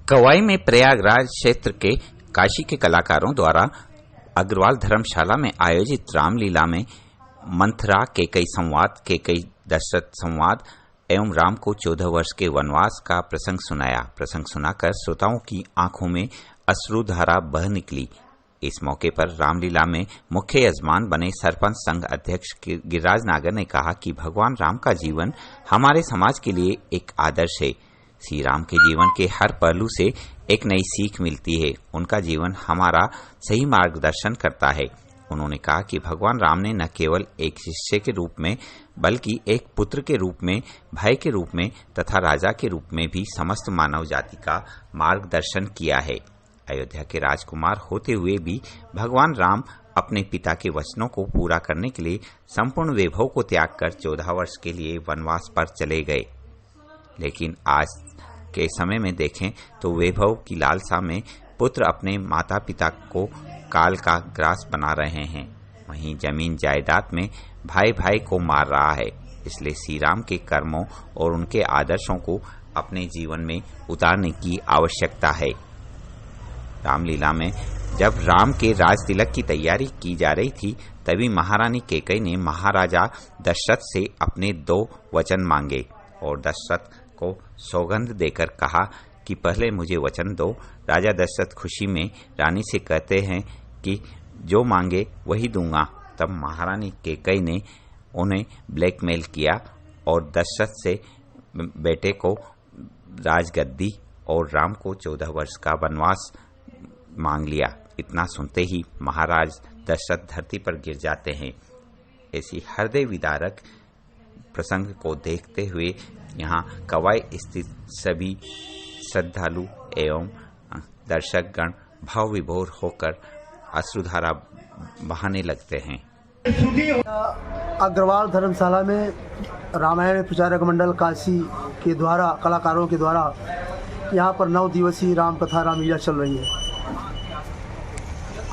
कवाई में प्रयागराज क्षेत्र के काशी के कलाकारों द्वारा अग्रवाल धर्मशाला में आयोजित रामलीला में मंथरा केकई संवाद, केकई दशरथ संवाद एवं राम को 14 वर्ष के वनवास का प्रसंग सुनाया। प्रसंग सुनाकर श्रोताओं की आंखों में अश्रुधारा बह निकली। इस मौके पर रामलीला में मुख्य यजमान बने सरपंच संघ अध्यक्ष गिरिराज नागर ने कहा कि भगवान राम का जीवन हमारे समाज के लिए एक आदर्श है। श्री राम के जीवन के हर पहलू से एक नई सीख मिलती है। उनका जीवन हमारा सही मार्गदर्शन करता है। उन्होंने कहा कि भगवान राम ने न केवल एक शिष्य के रूप में बल्कि एक पुत्र के रूप में, भाई के रूप में तथा राजा के रूप में भी समस्त मानव जाति का मार्गदर्शन किया है। अयोध्या के राजकुमार होते हुए भी भगवान राम अपने पिता के वचनों को पूरा करने के लिए संपूर्ण वैभव को त्याग कर 14 वर्ष के लिए वनवास पर चले गए। लेकिन आज के समय में देखें तो वैभव की लालसा में पुत्र अपने माता पिता को काल का ग्रास बना रहे हैं। वहीं जमीन जायदाद में भाई भाई को मार रहा है। इसलिए श्री राम के कर्मों और उनके आदर्शों को अपने जीवन में उतारने की आवश्यकता है। रामलीला में जब राम के राज तिलक की तैयारी की जा रही थी, तभी महारानी केकई ने महाराजा दशरथ से अपने 2 वचन मांगे और दशरथ को सौगंध देकर कहा कि पहले मुझे वचन दो। राजा दशरथ खुशी में रानी से कहते हैं कि जो मांगे वही दूंगा। तब महारानी केकई ने उन्हें ब्लैकमेल किया और दशरथ से बेटे को राजगद्दी और राम को 14 वर्ष का वनवास मांग लिया। इतना सुनते ही महाराज दशरथ धरती पर गिर जाते हैं। ऐसी हृदय विदारक प्रसंग को देखते हुए यहाँ कवाई स्थित सभी श्रद्धालु एवं दर्शकगण भाव विभोर होकर अश्रुधारा बहाने लगते हैं। अग्रवाल धर्मशाला में रामायण प्रचारक मंडल काशी के द्वारा कलाकारों के द्वारा यहाँ पर 9 दिवसीय राम कथा रामलीला चल रही है।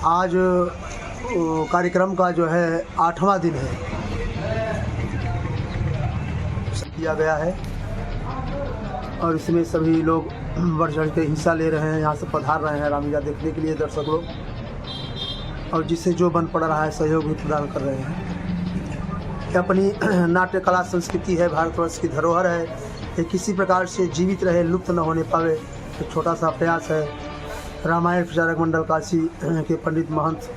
आज कार्यक्रम का जो है 8वां दिन है किया गया है और इसमें सभी लोग बढ़ चढ़ के हिस्सा ले रहे हैं। यहाँ से पधार रहे हैं रामलीला देखने के लिए दर्शक लोग, और जिससे जो बन पड़ रहा है सहयोग भी प्रदान कर रहे हैं। अपनी नाट्य कला संस्कृति है, भारतवर्ष की धरोहर है। ये किसी प्रकार से जीवित रहे, लुप्त न होने पावे, एक छोटा सा प्रयास है रामायण प्रचारक मंडल काशी के पंडित महंत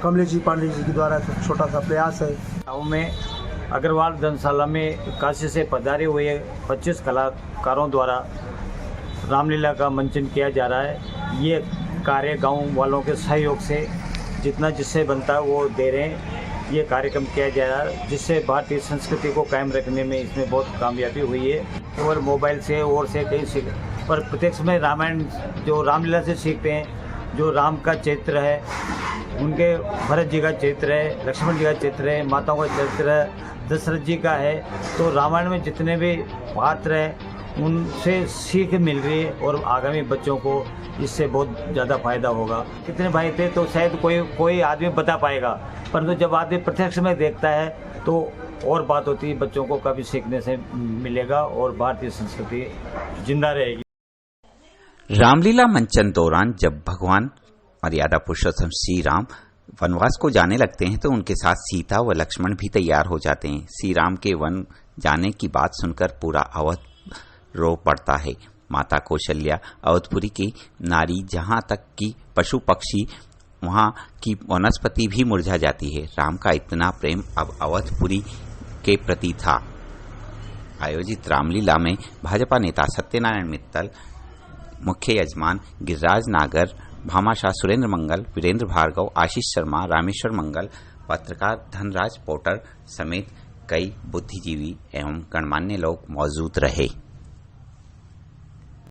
कमलेश जी पांडे जी के द्वारा छोटा सा प्रयास है। गाँव में अग्रवाल धर्मशाला में काशी से पधारे हुए 25 कलाकारों द्वारा रामलीला का मंचन किया जा रहा है। ये कार्य गांव वालों के सहयोग से जितना जिससे बनता है वो दे रहे हैं। ये कार्यक्रम किया जा रहा है जिससे भारतीय संस्कृति को कायम रखने में इसमें बहुत कामयाबी हुई है। और मोबाइल से और से कई सीख पर प्रत्यक्ष में रामायण जो रामलीला से सीखते हैं। जो राम का चरित्र है, उनके भरत जी का चरित्र है, लक्ष्मण जी का चरित्र है, माताओं का चरित्र है, दशरथ जी का है। तो रामायण में जितने भी पात्र हैं उनसे सीख मिल रही है और आगामी बच्चों को इससे बहुत ज़्यादा फायदा होगा। कितने भाई थे तो शायद कोई आदमी बता पाएगा, परंतु जब आदमी प्रत्यक्ष में देखता है तो और बात होती है, बच्चों को काफ़ी सीखने से मिलेगा और भारतीय संस्कृति जिंदा रहेगी। रामलीला मंचन दौरान जब भगवान मर्यादा पुरुषोत्तम श्री राम वनवास को जाने लगते हैं तो उनके साथ सीता व लक्ष्मण भी तैयार हो जाते हैं। श्री राम के वन जाने की बात सुनकर पूरा अवध रो पड़ता है। माता कौशल्या अवधपुरी की नारी, जहां तक कि पशु पक्षी वहां की वनस्पति भी मुरझा जाती है। राम का इतना प्रेम अब अवधपुरी के प्रति था। आयोजित रामलीला में भाजपा नेता सत्यनारायण मित्तल, मुख्य यजमान गिरिराज नागर, भामाशाह सुरेंद्र मंगल, वीरेंद्र भार्गव, आशीष शर्मा, रामेश्वर मंगल, पत्रकार धनराज पोटर समेत कई बुद्धिजीवी एवं गणमान्य लोग मौजूद रहे।